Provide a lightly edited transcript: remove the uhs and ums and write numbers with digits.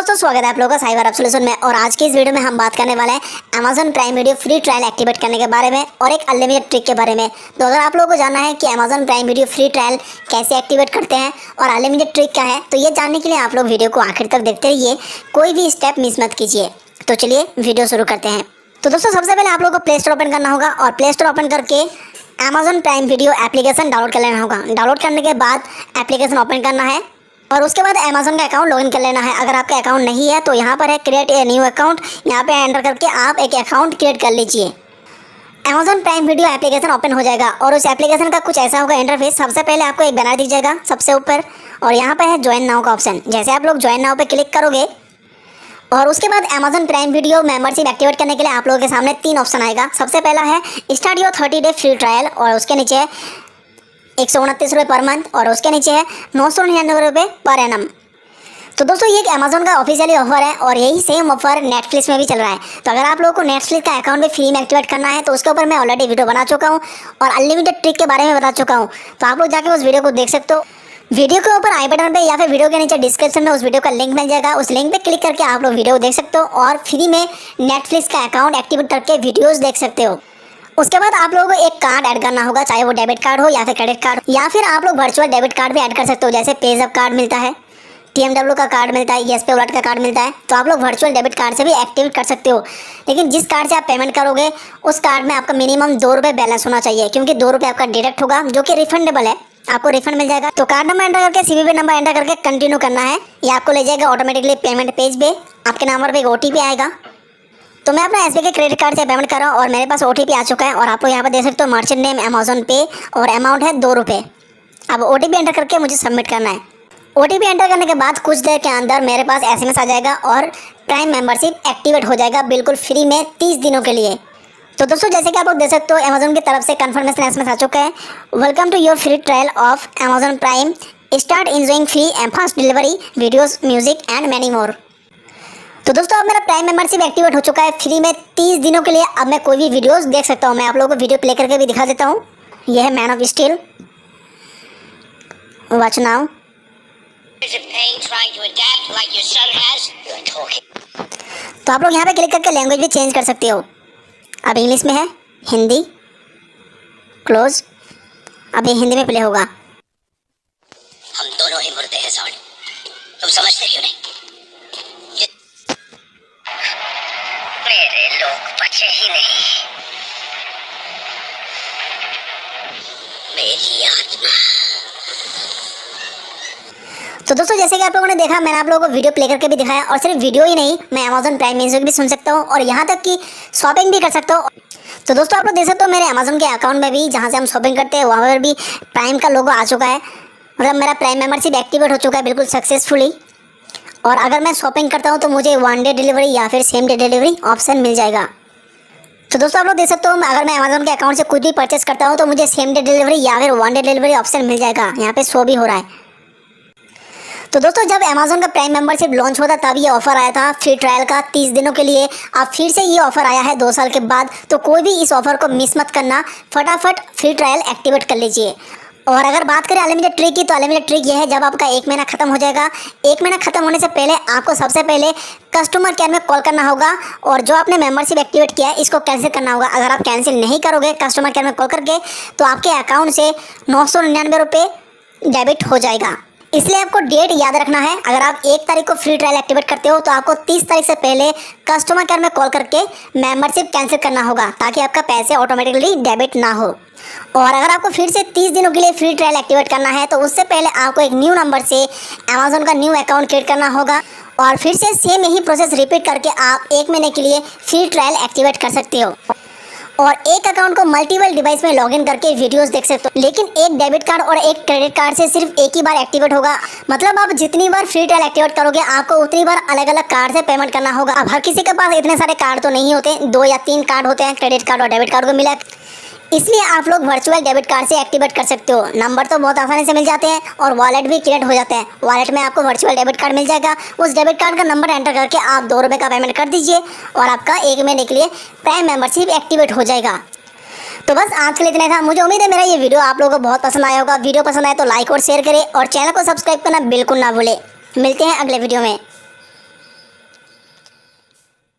दोस्तों स्वागत है आप लोगों का साइबर ऐप सॉल्यूशन में। और आज की इस वीडियो में हम बात करने वाले हैं Amazon prime video free trial activate करने के बारे में और एक अनलिमिटेड ट्रिक के बारे में। तो अगर आप लोगों को जानना है कि Amazon prime video free trial कैसे एक्टिवेट करते हैं और अनलिमिटेड ट्रिक क्या है, तो ये जानने के लिए आप लोग वीडियो को आखिर तक देखते रहिए, कोई भी स्टेप मिस मत कीजिए। तो चलिए वीडियो शुरू करते हैं। तो दोस्तों सबसे पहले आप लोगों को प्ले स्टोर ओपन करना होगा और प्ले स्टोर ओपन करके Amazon prime video application download कर लेना होगा। डाउनलोड करने के बाद एप्लीकेशन ओपन करना है और उसके बाद Amazon का अकाउंट लॉगिन कर लेना है। अगर आपका अकाउंट नहीं है तो यहाँ पर है क्रिएट ए न्यू अकाउंट, यहाँ पे एंटर करके आप एक अकाउंट क्रिएट कर लीजिए। Amazon prime video application open हो जाएगा और उस एप्लीकेशन का कुछ ऐसा होगा इंटरफेस। सबसे पहले आपको एक बैनर दिख जाएगा सबसे ऊपर और यहाँ पर है ज्वाइन नाउ का ऑप्शन। जैसे आप लोग ज्वाइन नाउ पे क्लिक करोगे और उसके बाद Amazon prime video membership activate करने के लिए आप लोगों के सामने 3 ऑप्शन आएगा। सबसे पहला है start your 30 day free trial और उसके नीचे है 129 रुपये पर मंथ और उसके नीचे है 999 रुपये पर एनम। तो दोस्तों ये एक Amazon का ऑफिशियली ऑफर है और यही सेम ऑफर नेटफ्लिक्स में भी चल रहा है। तो अगर आप लोगों को नेटफ्लिक्स का अकाउंट भी फ्री में एक्टिवेट करना है तो उसके ऊपर मैं ऑलरेडी वीडियो बना चुका हूँ और अनलिमिटेड ट्रिक के बारे में बता चुका हूँ। तो आप लोग जाके उस वीडियो को देख सकते हो। वीडियो के ऊपर आई बटन पे या फिर वीडियो के नीचे डिस्क्रिप्शन में उस वीडियो का लिंक मिल जाएगा। उस लिंक पे क्लिक करके आप लोग वीडियो देख सकते हो और फ्री में नेटफ्लिक्स का अकाउंट एक्टिवेट करके वीडियोज़ देख सकते हो। उसके बाद आप लोगों को एक कार्ड ऐड करना होगा, चाहे वो डेबिट कार्ड हो या फिर क्रेडिट कार्ड, या फिर आप लोग वर्चुअल डेबिट कार्ड भी ऐड कर सकते हो। जैसे पेजअप कार्ड मिलता है, TMW का कार्ड मिलता है, येस पे वॉलेट का कार्ड मिलता है, तो आप लोग वर्चुअल डेबिट कार्ड से भी एक्टिवेट कर सकते हो। लेकिन जिस कार्ड से आप पेमेंट करोगे उस कार्ड में आपका मिनिमम 2 रुपये बैलेंस होना चाहिए, क्योंकि 2 रुपये आपका डिडक्ट होगा जो कि रिफंडेबल है, आपको रिफंड मिल जाएगा। तो कार्ड नंबर एंटर करके CVV नंबर एंटर करके कंटिन्यू करना है। ये आपको ले जाएगा ऑटोमेटिकली पेमेंट पेज पे। आपके नंबर पे एक OTP आएगा। तो मैं अपना SBI के क्रेडिट कार्ड से पेमेंट कर रहा हूँ और मेरे पास OTP आ चुका है और आप लोग यहाँ पर देख सकते हो मर्चेंट नेम Amazon पे और अमाउंट है 2 रुपये। अब OTP एंटर करके मुझे सबमिट करना है। OTP एंटर करने के बाद कुछ देर के अंदर मेरे पास SMS आ जाएगा और प्राइम मेंबरशिप एक्टिवेट हो जाएगा बिल्कुल फ्री में 30 दिनों के लिए। तो दोस्तों जैसे कि आप लोग देख सकते हो Amazon की तरफ से कन्फर्मेशन SMS आ चुका है, welcome to your free trial of Amazon prime, start enjoying free and fast delivery videos, music and many more. तो दोस्तों अब मेरा प्राइम मेंबरशिप एक्टिवेट हो चुका है फ्री में 30 दिनों के लिए। अब मैं कोई भी वीडियोस देख सकता हूँ। मैं आप लोगों को वीडियो प्ले करके भी दिखा देता हूँ। यह है man of steel, watch now. तो आप लोग यहाँ पे क्लिक करके लैंग्वेज भी चेंज कर सकते हो। अब इंग्लिश में है, हिंदी, क्लोज। अब ये हिंदी में प्ले होगा। हम दोनों ही मुर्दे हैं साउंड, तुम समझते क्यों नहीं? मेरे लोग बचे ही नहीं, मेरी आत्मा। तो दोस्तों जैसे कि आप लोगों ने देखा, मैंने आप लोगों को वीडियो प्ले करके भी दिखाया और सिर्फ वीडियो ही नहीं, मैं Amazon प्राइम म्यूजिक भी सुन सकता हूँ और यहाँ तक कि शॉपिंग भी कर सकता हूँ। तो दोस्तों आप लोग देख सकते हो मेरे Amazon के अकाउंट में भी, जहाँ से हम शॉपिंग करते हैं वहाँ पर भी प्राइम का लोगो आ चुका है। मतलब मेरा प्राइम मेंबरशिप एक्टिवेट हो चुका है बिल्कुल सक्सेसफुली। और अगर मैं शॉपिंग करता हूँ तो मुझे 1 डे डिलीवरी या फिर सेम डे डिलीवरी ऑप्शन मिल जाएगा। तो दोस्तों आप लोग देख सकते हो अगर मैं Amazon के अकाउंट से कुछ भी परचेस करता हूँ तो मुझे सेम डे डिलीवरी या फिर 1 डे डिलीवरी ऑप्शन मिल जाएगा। यहाँ पे शो भी हो रहा है। तो दोस्तों जब Amazon का प्राइम मेंबरशिप लॉन्च होता तब ये ऑफर आया था फ्री ट्रायल का 30 दिनों के लिए। अब फिर से ये ऑफर आया है 2 साल के बाद। तो कोई भी इस ऑफर को मिस मत करना, फटाफट फ्री ट्रायल एक्टिवेट कर लीजिए। और अगर बात करें अनलिमिटेड ट्रिक की, तो अनलिमिटेड ट्रिक ये है, जब आपका 1 महीना खत्म हो जाएगा, 1 महीना खत्म होने से पहले आपको सबसे पहले कस्टमर केयर में कॉल करना होगा और जो आपने मेंबरशिप एक्टिवेट किया है इसको कैंसिल करना होगा। अगर आप कैंसिल नहीं करोगे कस्टमर केयर में कॉल करके तो आपके अकाउंट से 999 रुपये डेबिट हो जाएगा। इसलिए आपको डेट याद रखना है। अगर आप 1 तारीख को फ्री ट्रायल एक्टिवेट करते हो तो आपको 30 तारीख से पहले कस्टमर केयर में कॉल करके मेंबरशिप कैंसिल करना होगा, ताकि आपका पैसे ऑटोमेटिकली डेबिट ना हो। और अगर आपको फिर से 30 दिनों के लिए फ्री ट्रायल एक्टिवेट करना है तो उससे पहले आपको एक न्यू नंबर से Amazon का न्यू अकाउंट क्रिएट करना होगा और फिर से सेम यही प्रोसेस रिपीट करके आप 1 महीने के लिए फ्री ट्रायल एक्टिवेट कर सकते हो। और एक अकाउंट को मल्टीपल डिवाइस में लॉगिन करके वीडियोस देख सकते हो। लेकिन एक डेबिट कार्ड और एक क्रेडिट कार्ड से सिर्फ एक ही बार एक्टिवेट होगा। मतलब आप जितनी बार फ्री ट्रायल एक्टिवेट करोगे आपको उतनी बार अलग अलग कार्ड से पेमेंट करना होगा। अब हर किसी के पास इतने सारे कार्ड तो नहीं होते, 2 या 3 कार्ड होते हैं, क्रेडिट कार्ड और डेबिट कार्ड को मिला। इसलिए आप लोग वर्चुअल डेबिट कार्ड से एक्टिवेट कर सकते हो। नंबर तो बहुत आसानी से मिल जाते हैं और वॉलेट भी क्रिएट हो जाते हैं। वॉलेट में आपको वर्चुअल डेबिट कार्ड मिल जाएगा। उस डेबिट कार्ड का नंबर एंटर करके आप 2 रुपये का पेमेंट कर दीजिए और आपका 1 महीने के लिए प्राइम मेंबरशिप एक्टिवेट हो जाएगा। तो बस आज के लिए इतना था। मुझे उम्मीद है मेरा ये वीडियो आप लोगों को बहुत पसंद आया होगा। वीडियो पसंद आए तो लाइक और शेयर करें और चैनल को सब्सक्राइब करना बिल्कुल ना भूलें। मिलते हैं अगले वीडियो में।